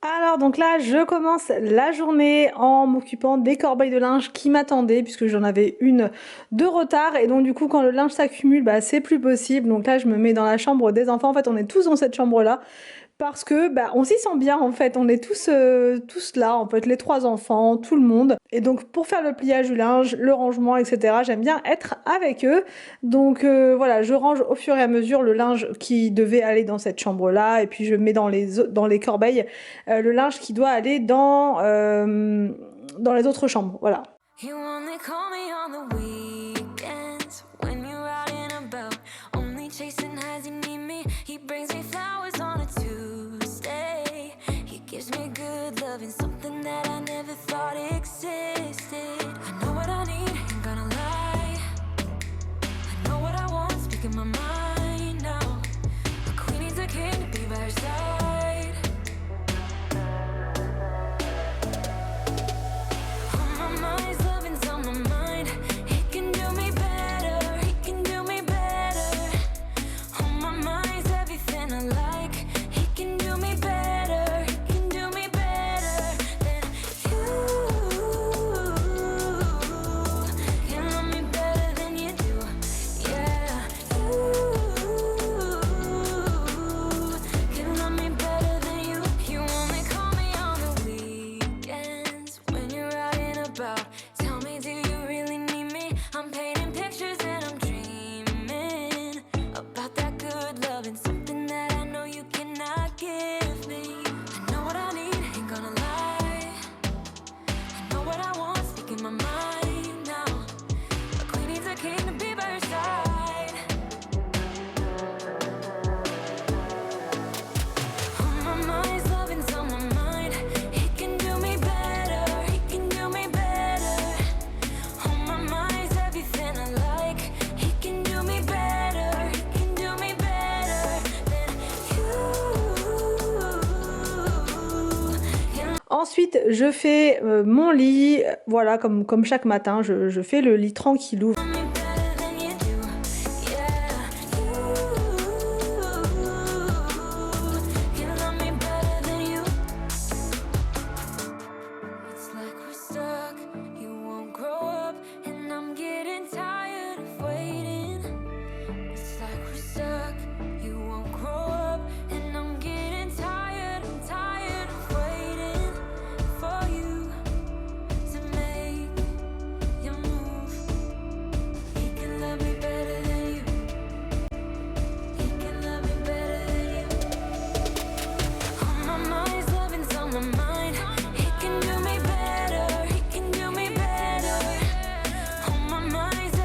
Alors donc là, je commence la journée en m'occupant des corbeilles de linge qui m'attendaient puisque j'en avais une de retard et donc du coup quand le linge s'accumule, bah c'est plus possible. Donc là, je me mets dans la chambre des enfants. En fait, on est tous dans cette chambre-là parce que bah on s'y sent bien en fait. On est tous là en fait, les trois enfants, tout le monde. Et donc pour faire le pliage du linge, le rangement, etc. J'aime bien être avec eux. Donc voilà, je range au fur et à mesure le linge qui devait aller dans cette chambre-là et puis je mets dans les corbeilles le linge qui doit aller dans les autres chambres. Voilà. You only call me on the weekends when you're out and about, only chasing highs, you need me. He brings me flowers on a Tuesday. He gives me good love and something that I never thought existed. I know what I need, ain't gonna lie. I know what I want, speaking my mind now. A queen needs a king to be by her side. Ensuite, je fais mon lit, voilà, comme chaque matin, je fais le lit tranquillou.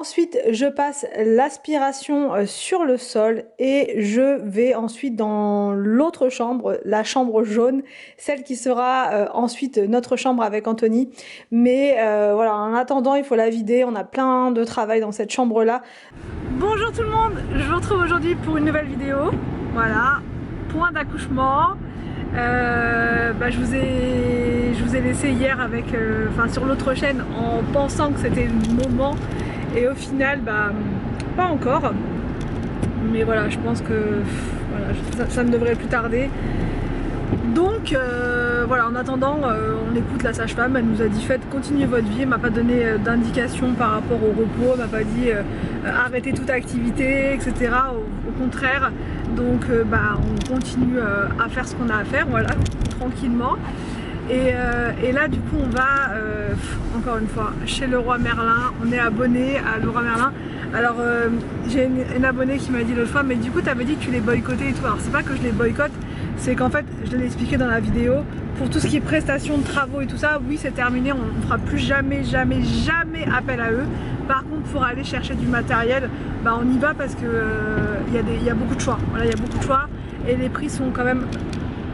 Ensuite, je passe l'aspiration sur le sol et je vais ensuite dans l'autre chambre, la chambre jaune, celle qui sera ensuite notre chambre avec Anthony. Mais voilà, en attendant, il faut la vider. On a plein de travail dans cette chambre-là. Bonjour tout le monde, je vous retrouve aujourd'hui pour une nouvelle vidéo. Voilà, point d'accouchement. Je vous ai laissé hier avec, sur l'autre chaîne en pensant que c'était le moment. Et au final, pas encore. Mais voilà, je pense que voilà, ça ne devrait plus tarder. Donc voilà, en attendant, on écoute la sage-femme. Elle nous a dit faites, continuez votre vie. Elle m'a pas donné d'indication par rapport au repos. Elle m'a pas dit arrêtez toute activité, etc. Au contraire. Donc on continue à faire ce qu'on a à faire, voilà, tranquillement. Et là du coup on va encore une fois chez Leroy Merlin. On est abonné à Leroy Merlin. Alors j'ai une abonnée qui m'a dit l'autre fois mais du coup tu avais dit que tu les boycottais et tout. Alors c'est pas que je les boycotte, c'est qu'en fait je l'ai expliqué dans la vidéo, pour tout ce qui est prestations de travaux et tout ça, oui c'est terminé, on fera plus jamais appel à eux. Par contre pour aller chercher du matériel, on y va parce que il y a beaucoup de choix. Voilà, il y a beaucoup de choix et les prix sont quand même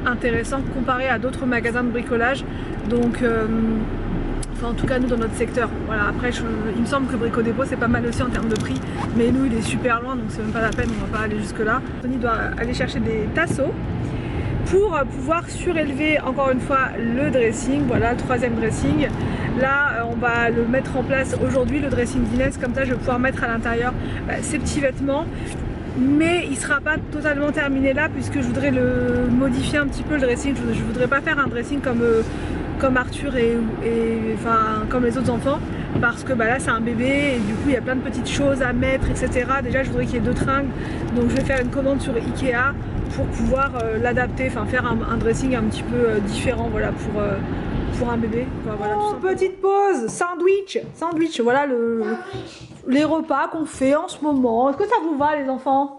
intéressant comparé à d'autres magasins de bricolage. Donc en tout cas nous dans notre secteur. Voilà, après il me semble que Brico Dépôt c'est pas mal aussi en termes de prix, mais nous il est super loin donc c'est même pas la peine, on va pas aller jusque là. Tony doit aller chercher des tasseaux pour pouvoir surélever encore une fois le dressing. Voilà, le troisième dressing. Là on va le mettre en place aujourd'hui, le dressing d'Inès, comme ça je vais pouvoir mettre à l'intérieur ces petits vêtements. mais il sera pas totalement terminé là puisque je voudrais le modifier un petit peu le dressing. Je voudrais pas faire un dressing comme Arthur et enfin comme les autres enfants, parce que bah, là c'est un bébé et du coup il y a plein de petites choses à mettre, etc. Déjà je voudrais qu'il y ait 2 tringles, donc je vais faire une commande sur Ikea pour pouvoir l'adapter, enfin faire un dressing un petit peu différent, voilà, pour un bébé. Enfin, voilà, petite pause, sandwich, voilà les repas qu'on fait en ce moment. Est-ce que ça vous va les enfants?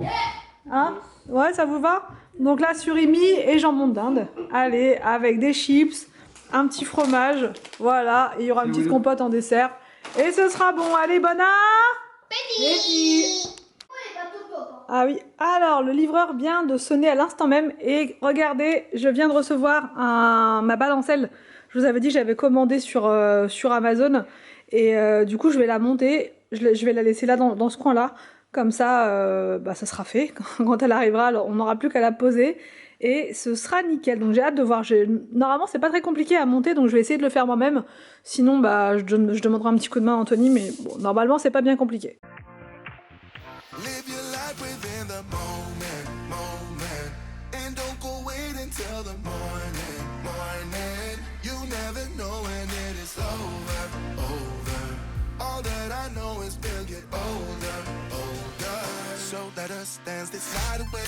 Hein? Ouais, ça vous va? Donc là surimi et jambon d'Inde, allez, avec des chips, un petit fromage, voilà, et il y aura une petite compote en dessert. Et ce sera bon, allez, bon appétit! Ah oui, alors le livreur vient de sonner à l'instant même et regardez, je viens de recevoir ma balancelle. Je vous avais dit que j'avais commandé sur Amazon et du coup je vais la monter, je vais la laisser là dans ce coin-là. Comme ça, bah, ça sera fait. Quand elle arrivera, alors, on n'aura plus qu'à la poser et ce sera nickel. Donc j'ai hâte de voir. Normalement, c'est pas très compliqué à monter, donc je vais essayer de le faire moi-même. Sinon, bah, je demanderai un petit coup de main à Anthony, mais bon, normalement, c'est pas bien compliqué. So let us dance this night away.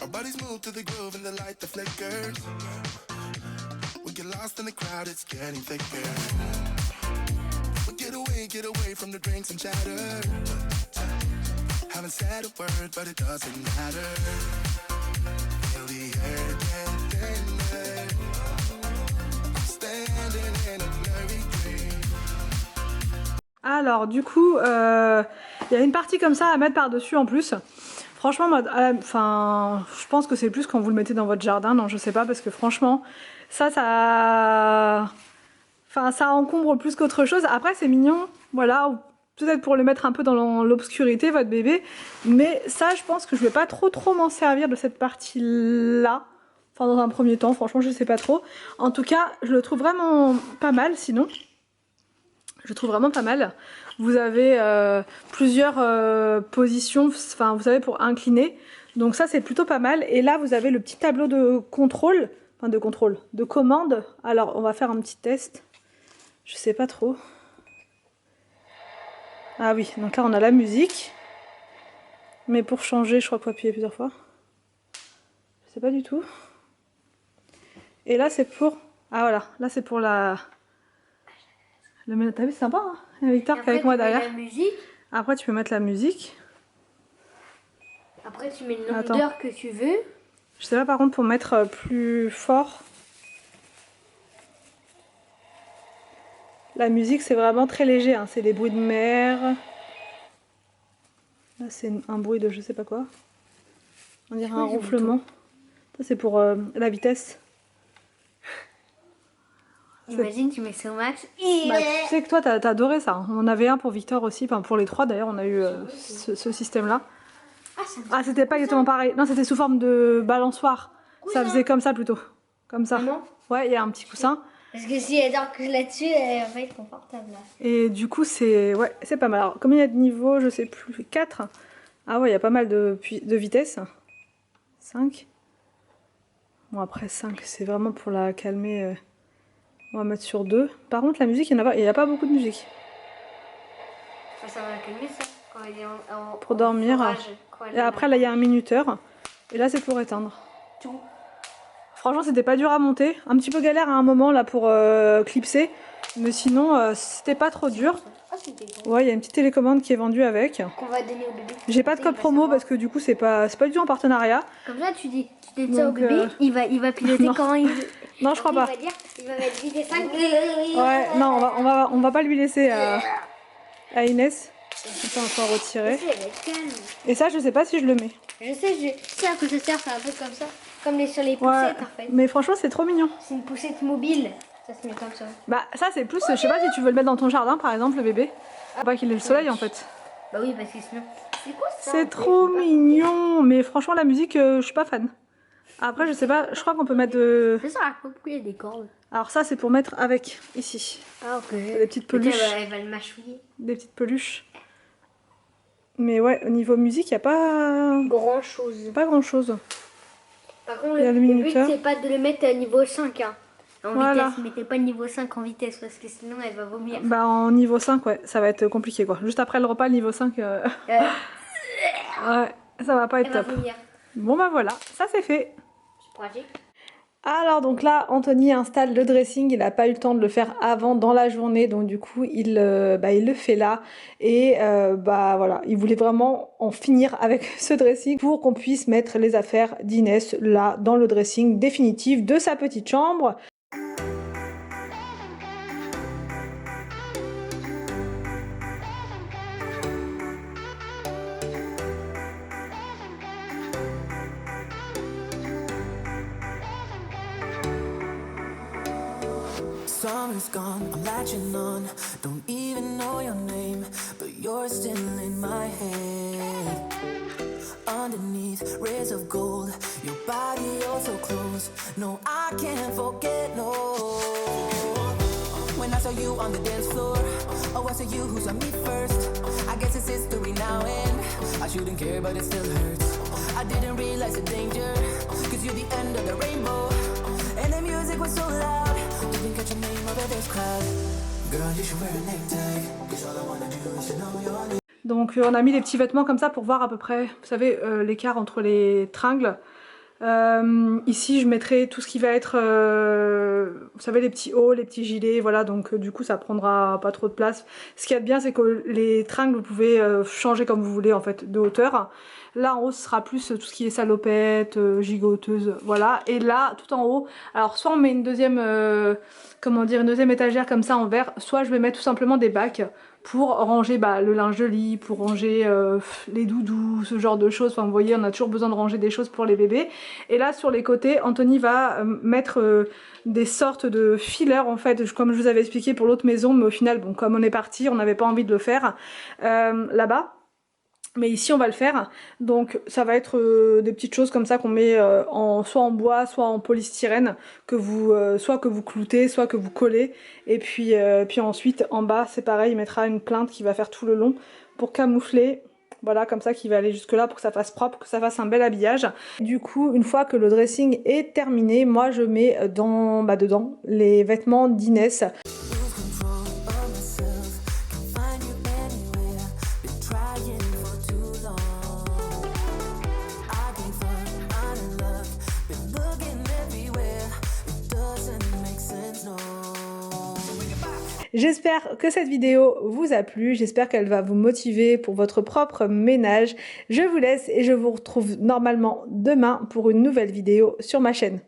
Our bodies move to the groove and the light that flickers. We get lost in the crowd, it's getting thicker. We get away from the drinks and chatter. Haven't said a word, but it doesn't matter. Feel the air get thinner. I'm standing in a blurry dream. Alors, du coup, y a une partie comme ça à mettre par-dessus en plus. Franchement, enfin, je pense que c'est plus quand vous le mettez dans votre jardin. Non, je sais pas, parce que franchement, enfin, ça encombre plus qu'autre chose. Après, c'est mignon, voilà. Peut-être pour le mettre un peu dans l'obscurité, votre bébé. Mais ça, je pense que je vais pas trop m'en servir de cette partie-là. Enfin, dans un premier temps, franchement, je sais pas trop. En tout cas, je le trouve vraiment pas mal, sinon. Je trouve vraiment pas mal. Vous avez plusieurs positions, enfin, vous savez, pour incliner. Donc ça, c'est plutôt pas mal. Et là, vous avez le petit tableau de contrôle. Enfin, de commande. Alors, on va faire un petit test. Je sais pas trop. Ah oui, donc là on a la musique. Mais pour changer, je crois qu'il faut appuyer plusieurs fois. Je sais pas du tout. Et là c'est pour... Ah voilà, là c'est pour la... T'as vu, c'est sympa, hein, Victor qui est avec moi derrière. La musique. Après tu peux mettre la musique. Après tu mets le nombre d'heures que tu veux. Je sais pas par contre pour mettre plus fort. La musique c'est vraiment très léger, hein. C'est des bruits de mer. Là c'est un bruit de je sais pas quoi. On dirait un ronflement. Ça c'est pour la vitesse. Imagine tu mets ça au max. Bah, tu sais que toi t'as adoré ça. On en avait un pour Victor aussi, enfin pour les trois d'ailleurs on a eu ce système là. Ah c'était pas exactement pareil. Non c'était sous forme de balançoire. Ça faisait comme ça plutôt. Comme ça. Vraiment? Ouais il y a un petit coussin. Parce que si elle dort que là-dessus, elle va être confortable. Là. Et du coup, c'est pas mal. Alors, combien il y a de niveaux? Je sais plus. 4. Ah ouais, il y a pas mal de vitesse. 5. Bon, après 5, c'est vraiment pour la calmer. On va mettre sur 2. Par contre, la musique, il n'y a pas beaucoup de musique. Ça va calmer ça quand elle est pour dormir. Forage, et après, là, il y a un minuteur. Et là, c'est pour éteindre. Tout. Franchement, c'était pas dur à monter. Un petit peu galère à un moment là pour clipser. Mais sinon, c'était pas trop dur. Ouais, il y a une petite télécommande qui est vendue avec. Qu'on va donner au bébé. J'ai pas de code promo parce que du coup, c'est pas du tout en partenariat. Comme ça, tu donnes ça au bébé, il va piloter quand il veut. Non, je crois pas. Il va mettre 10 et 5. Ouais, non, on va pas lui laisser à Inès. Attends, on va retirer. Et ça, je sais pas si je le mets. Je sais à quoi ça sert, c'est un peu comme ça. Comme sur les poussettes en fait. Mais franchement, c'est trop mignon. C'est une poussette mobile. Ça se met comme ça. Bah, ça, c'est plus, je sais pas si tu veux le mettre dans ton jardin par exemple, le bébé. Faut pas qu'il ait le soleil en fait. Bah oui, parce que sinon. C'est quoi ça? C'est trop mignon. Mais franchement, la musique, je suis pas fan. Après, je sais pas, je crois qu'on peut mettre de... Ça sert à quoi? Pourquoi il y a des cordes? Alors ça, c'est pour mettre avec, ici. Ah, ok. Des petites peluches. Elle va le mâchouiller. Des petites peluches. Mais ouais, au niveau musique, il n'y a pas... Grand chose. Pas grand chose. Par contre, Il y a le le but, minuteur. c'est pas de le mettre à niveau 5. Hein. En Voilà. vitesse, mettez pas niveau 5 en vitesse parce que sinon elle va vomir. Bah en niveau 5, ouais, ça va être compliqué quoi. Juste après le repas, le niveau 5, ouais, ça va pas être Elle va top. vomir. Bon bah voilà, ça c'est fait. C'est pratique. Alors donc là, Anthony installe le dressing, il n'a pas eu le temps de le faire avant dans la journée, donc du coup il le fait là. Et bah voilà, il voulait vraiment en finir avec ce dressing pour qu'on puisse mettre les affaires d'Inès là dans le dressing définitif de sa petite chambre. Summer's gone, I'm latching on. Don't even know your name, but you're still in my head. Underneath rays of gold, your body oh so close. No, I can't forget, no. When I saw you on the dance floor, oh, I saw you who saw me first. I guess it's history now, and I shouldn't care, but it still hurts. I didn't realize the danger, cause you're the end of the rainbow. And the music was so loud. Didn't catch your name over this crowd. Girl, you should wear a name tag, cause all I wanna do is to know your name. Donc on a mis les petits vêtements comme ça pour voir à peu près, vous savez, l'écart entre les tringles. Ici je mettrai tout ce qui va être, vous savez, les petits hauts, les petits gilets, voilà, donc du coup ça prendra pas trop de place. Ce qu'il y a de bien, c'est que les tringles vous pouvez changer comme vous voulez en fait de hauteur. Là en haut ce sera plus tout ce qui est salopette, gigoteuse, voilà. Et là tout en haut, alors soit on met une deuxième, comment dire, une deuxième étagère comme ça en verre, soit je vais mettre tout simplement des bacs pour ranger le linge de lit, pour ranger les doudous, ce genre de choses. Enfin vous voyez, on a toujours besoin de ranger des choses pour les bébés. Et là sur les côtés, Anthony va mettre des sortes de fillers en fait, comme je vous avais expliqué pour l'autre maison, mais au final bon, comme on est parti, on n'avait pas envie de le faire là-bas. Mais ici on va le faire, donc ça va être des petites choses comme ça qu'on met soit en bois, soit en polystyrène, que vous, soit que vous cloutez, soit que vous collez. Et puis ensuite en bas c'est pareil, il mettra une plinthe qui va faire tout le long pour camoufler. Voilà, comme ça, qui va aller jusque là pour que ça fasse propre, que ça fasse un bel habillage. Du coup, une fois que le dressing est terminé, moi je mets dedans les vêtements d'Inès. J'espère que cette vidéo vous a plu, j'espère qu'elle va vous motiver pour votre propre ménage. Je vous laisse et je vous retrouve normalement demain pour une nouvelle vidéo sur ma chaîne.